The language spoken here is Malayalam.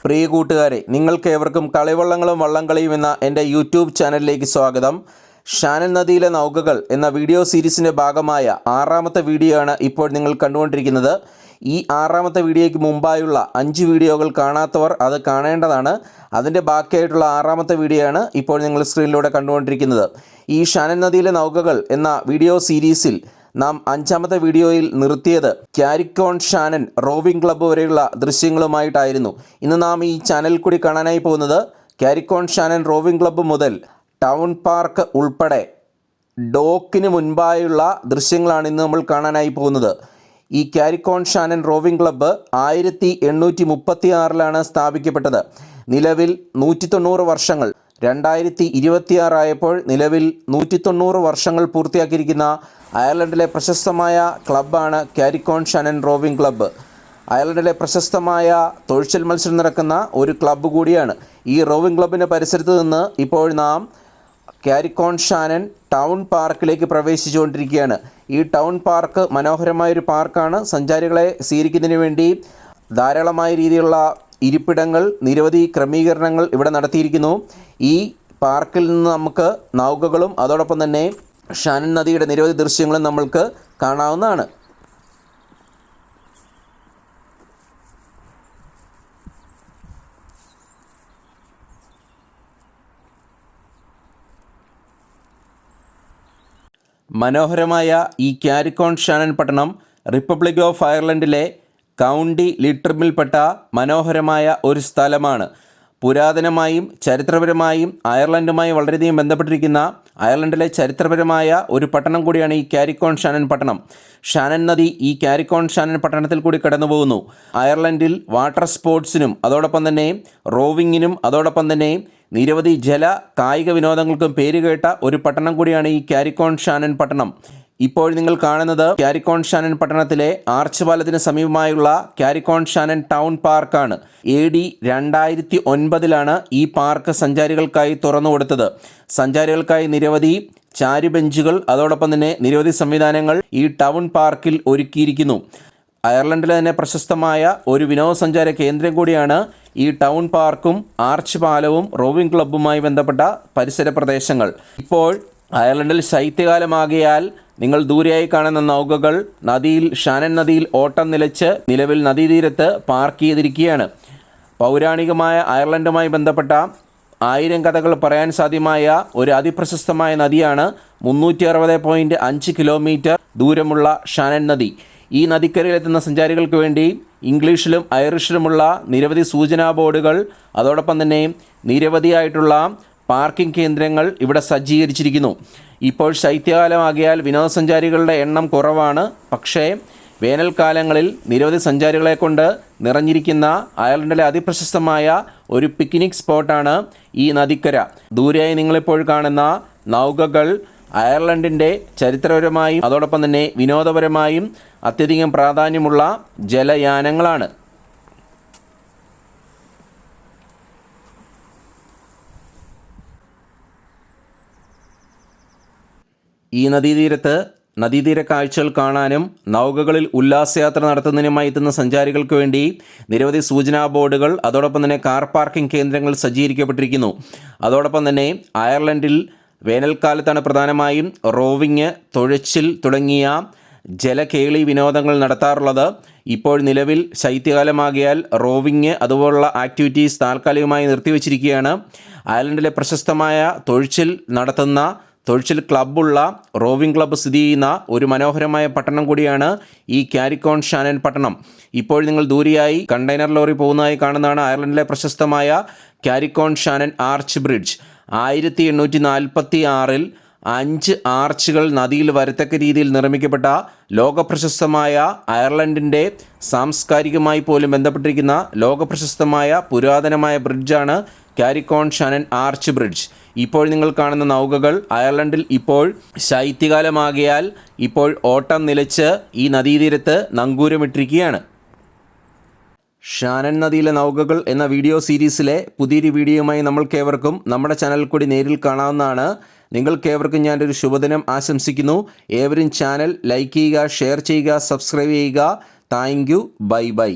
പ്രിയ കൂട്ടുകാരെ, നിങ്ങൾക്കേവർക്കും കളിവള്ളങ്ങളും വള്ളംകളിയും എന്ന എൻ്റെ യൂട്യൂബ് ചാനലിലേക്ക് സ്വാഗതം. ഷാനൻ നദിയിലെ നൗകകൾ എന്ന വീഡിയോ സീരീസിൻ്റെ ഭാഗമായ 6ാമത്തെ വീഡിയോ ആണ് ഇപ്പോൾ നിങ്ങൾ കണ്ടുകൊണ്ടിരിക്കുന്നത്. ഈ 6ാമത്തെ വീഡിയോയ്ക്ക് മുമ്പായുള്ള 5 വീഡിയോകൾ കാണാത്തവർ അത് കാണേണ്ടതാണ്. അതിൻ്റെ ബാക്കിയായിട്ടുള്ള 6ാമത്തെ വീഡിയോ ആണ് ഇപ്പോൾ നിങ്ങൾ സ്ക്രീനിലൂടെ കണ്ടുകൊണ്ടിരിക്കുന്നത്. ഈ ഷാനൻ നദിയിലെ നൗകകൾ എന്ന വീഡിയോ സീരീസിൽ നാം 5ാമത്തെ വീഡിയോയിൽ നിർത്തിയത് ക്യാരിക്കോൺ ഷാനൻ റോവിംഗ് ക്ലബ്ബ് വരെയുള്ള ദൃശ്യങ്ങളുമായിട്ടായിരുന്നു. ഇന്ന് നാം ഈ ചാനലിൽ കൂടി കാണാനായി പോകുന്നത് ക്യാരിക്കോൺ ഷാനൻ റോവിംഗ് ക്ലബ്ബ് മുതൽ ടൗൺ പാർക്ക് ഉൾപ്പെടെ ഡോക്കിന് മുൻപായുള്ള ദൃശ്യങ്ങളാണ് ഇന്ന് നമ്മൾ കാണാനായി പോകുന്നത്. ഈ ക്യാരിക്കോൺ ഷാനൻ റോവിംഗ് ക്ലബ്ബ് 1836 സ്ഥാപിക്കപ്പെട്ടത്. നിലവിൽ 190 വർഷങ്ങൾ 2026 ആയപ്പോൾ നിലവിൽ 190 വർഷങ്ങൾ പൂർത്തിയാക്കിയിരിക്കുന്ന അയർലൻഡിലെ പ്രശസ്തമായ ക്ലബ്ബാണ് ക്യാരിക്കോൺ ഷാനൻ റോവിംഗ് ക്ലബ്ബ്. അയർലൻഡിലെ പ്രശസ്തമായ തൊഴിൽ മത്സരം നടക്കുന്ന ഒരു ക്ലബ്ബ് കൂടിയാണ്. ഈ റോവിംഗ് ക്ലബ്ബിൻ്റെ പരിസരത്ത് നിന്ന് ഇപ്പോൾ നാം ക്യാരിക്കോൺ ഷാനൻ ടൗൺ പാർക്കിലേക്ക് പ്രവേശിച്ചുകൊണ്ടിരിക്കുകയാണ്. ഈ ടൗൺ പാർക്ക് മനോഹരമായൊരു പാർക്കാണ്. സഞ്ചാരികളെ സ്വീകരിക്കുന്നതിന് വേണ്ടി ധാരാളമായ രീതിയിലുള്ള ഇരിപ്പിടങ്ങൾ, നിരവധി ക്രമീകരണങ്ങൾ ഇവിടെ നടത്തിയിരിക്കുന്നു. ഈ പാർക്കിൽ നിന്ന് നമുക്ക് നൗകകളും അതോടൊപ്പം തന്നെ ഷാനൻ നദിയുടെ നിരവധി ദൃശ്യങ്ങളും നമ്മൾക്ക് കാണാവുന്നതാണ്. മനോഹരമായ ഈ ക്യാരിക്കോൺ ഷാനൻ പട്ടണം റിപ്പബ്ലിക് ഓഫ് അയർലൻഡിലെ കൗണ്ടി ലിട്രിമിൽപ്പെട്ട മനോഹരമായ ഒരു സ്ഥലമാണ്. പുരാതനമായും ചരിത്രപരമായും അയർലൻഡുമായി വളരെയധികം ബന്ധപ്പെട്ടിരിക്കുന്ന അയർലൻഡിലെ ചരിത്രപരമായ ഒരു പട്ടണം കൂടിയാണ് ഈ ക്യാരിക്കോൺ ഷാനൻ പട്ടണം. ഷാനൻ നദി ഈ ക്യാരിക്കോൺ ഷാനൻ പട്ടണത്തിൽ കൂടി കടന്നു പോകുന്നു. അയർലൻഡിൽ വാട്ടർ സ്പോർട്സിനും അതോടൊപ്പം തന്നെ റോവിങ്ങിനും അതോടൊപ്പം തന്നെ നിരവധി ജല കായിക വിനോദങ്ങൾക്കും പേരുകേട്ട ഒരു പട്ടണം കൂടിയാണ് ഈ ക്യാരിക്കോൺ ഷാനൻ പട്ടണം. ഇപ്പോൾ നിങ്ങൾ കാണുന്നത് ക്യാരിക്കോൺ ഷാനൻ പട്ടണത്തിലെ ആർച്ച് പാലത്തിന് സമീപമായുള്ള ക്യാരിക്കോൺ ഷാനൻ ടൗൺ പാർക്കാണ്. AD 2009 ഈ പാർക്ക് സഞ്ചാരികൾക്കായി തുറന്നു കൊടുത്തത്. സഞ്ചാരികൾക്കായി നിരവധി ചാരുബെഞ്ചുകൾ അതോടൊപ്പം തന്നെ നിരവധി സംവിധാനങ്ങൾ ഈ ടൗൺ പാർക്കിൽ ഒരുക്കിയിരിക്കുന്നു. അയർലൻഡിലെ തന്നെ പ്രശസ്തമായ ഒരു വിനോദസഞ്ചാര കേന്ദ്രം കൂടിയാണ് ഈ ടൗൺ പാർക്കും ആർച്ച് പാലവും റോവിംഗ് ക്ലബ്ബുമായി ബന്ധപ്പെട്ട പരിസര പ്രദേശങ്ങൾ. ഇപ്പോൾ അയർലൻഡിൽ ശൈത്യകാലമാകിയാൽ നിങ്ങൾ ദൂരെയായി കാണുന്ന നൗകകൾ ഷാനൻ നദിയിൽ ഓട്ടം നിലച്ച് നിലവിൽ നദീതീരത്ത് പാർക്ക് ചെയ്തിരിക്കുകയാണ്. പൗരാണികമായ അയർലൻഡുമായി ബന്ധപ്പെട്ട 1000 കഥകൾ പറയാൻ സാധ്യമായ ഒരു അതിപ്രശസ്തമായ നദിയാണ് 360.5 കിലോമീറ്റർ ദൂരമുള്ള ഷാനൻ നദി. ഈ നദിക്കരയിലെത്തുന്ന സഞ്ചാരികൾക്ക് വേണ്ടി ഇംഗ്ലീഷിലും ഐറിഷിലുമുള്ള നിരവധി സൂചനാ ബോർഡുകൾ അതോടൊപ്പം തന്നെ നിരവധിയായിട്ടുള്ള പാർക്കിംഗ് കേന്ദ്രങ്ങൾ ഇവിടെ സജ്ജീകരിച്ചിരിക്കുന്നു. ഇപ്പോൾ ശൈത്യകാലമാകിയാൽ വിനോദസഞ്ചാരികളുടെ എണ്ണം കുറവാണ്. പക്ഷേ വേനൽക്കാലങ്ങളിൽ നിരവധി സഞ്ചാരികളെ കൊണ്ട് നിറഞ്ഞിരിക്കുന്ന അയർലൻഡിലെ അതിപ്രശസ്തമായ ഒരു പിക്നിക് സ്പോട്ടാണ് ഈ നദിക്കര. ദൂരെയായി നിങ്ങളിപ്പോൾ കാണുന്ന നൗകകൾ അയർലൻഡിൻ്റെ ചരിത്രപരമായും അതോടൊപ്പം തന്നെ വിനോദപരമായും അത്യധികം പ്രാധാന്യമുള്ള ജലയാനങ്ങളാണ്. ഈ നദീതീര കാഴ്ചകൾ കാണാനും നൗകകളിൽ ഉല്ലാസയാത്ര നടത്തുന്നതിനുമായി എത്തുന്ന സഞ്ചാരികൾക്ക് വേണ്ടി നിരവധി സൂചനാ ബോർഡുകൾ അതോടൊപ്പം തന്നെ കാർ പാർക്കിംഗ് കേന്ദ്രങ്ങൾ സജ്ജീകരിക്കപ്പെട്ടിരിക്കുന്നു. അതോടൊപ്പം തന്നെ അയർലൻഡിൽ വേനൽക്കാലത്താണ് പ്രധാനമായും റോവിങ്, തുഴച്ചിൽ തുടങ്ങിയ ജലകേളി വിനോദങ്ങൾ നടത്താറുള്ളത്. ഇപ്പോൾ നിലവിൽ ശൈത്യകാലമാകിയാൽ റോവിങ് അതുപോലുള്ള ആക്ടിവിറ്റീസ് താൽക്കാലികമായി നിർത്തിവച്ചിരിക്കുകയാണ്. അയർലൻഡിലെ പ്രശസ്തമായ തൊഴിൽ ക്ലബ്ബുള്ള റോവിംഗ് ക്ലബ്ബ് സ്ഥിതി ചെയ്യുന്ന ഒരു മനോഹരമായ പട്ടണം കൂടിയാണ് ഈ ക്യാരിക്കോൺ ഷാനൻ പട്ടണം. ഇപ്പോൾ നിങ്ങൾ ദൂരെയായി കണ്ടെയ്നർ ലോറി പോകുന്നതായി കാണുന്നതാണ് അയർലൻഡിലെ പ്രശസ്തമായ ക്യാരിക്കോൺ ഷാനൻ ആർച്ച് ബ്രിഡ്ജ്. 1846 5 ആർച്ചുകൾ നദിയിൽ വരത്തക്ക രീതിയിൽ നിർമ്മിക്കപ്പെട്ട ലോകപ്രശസ്തമായ അയർലൻഡിൻ്റെ സാംസ്കാരികമായി പോലും ബന്ധപ്പെട്ടിരിക്കുന്ന ലോകപ്രശസ്തമായ പുരാതനമായ ബ്രിഡ്ജാണ് ക്യാരിക്കോൺ ഷാനൻ ആർച്ച് ബ്രിഡ്ജ്. ഇപ്പോൾ നിങ്ങൾ കാണുന്ന നൗകകൾ അയർലൻഡിൽ ഇപ്പോൾ ശൈത്യകാലമാകിയാൽ ഇപ്പോൾ ഓട്ടം നിലച്ച് ഈ നദീതീരത്ത് നങ്കൂരമിട്ടിരിക്കുകയാണ്. ഷാനൻ നദിയിലെ നൗകകൾ എന്ന വീഡിയോ സീരീസിലെ പുതിയൊരു വീഡിയോയുമായി നമ്മൾക്കേവർക്കും നമ്മുടെ ചാനലിൽ കൂടി നേരിൽ കാണാവുന്നതാണ്. നിങ്ങൾക്കേവർക്കും ഞാനൊരു ശുഭദിനം ആശംസിക്കുന്നു. ഏവരും ചാനൽ ലൈക്ക് ചെയ്യുക, ഷെയർ ചെയ്യുക, സബ്സ്ക്രൈബ് ചെയ്യുക. Thank you. Bye bye.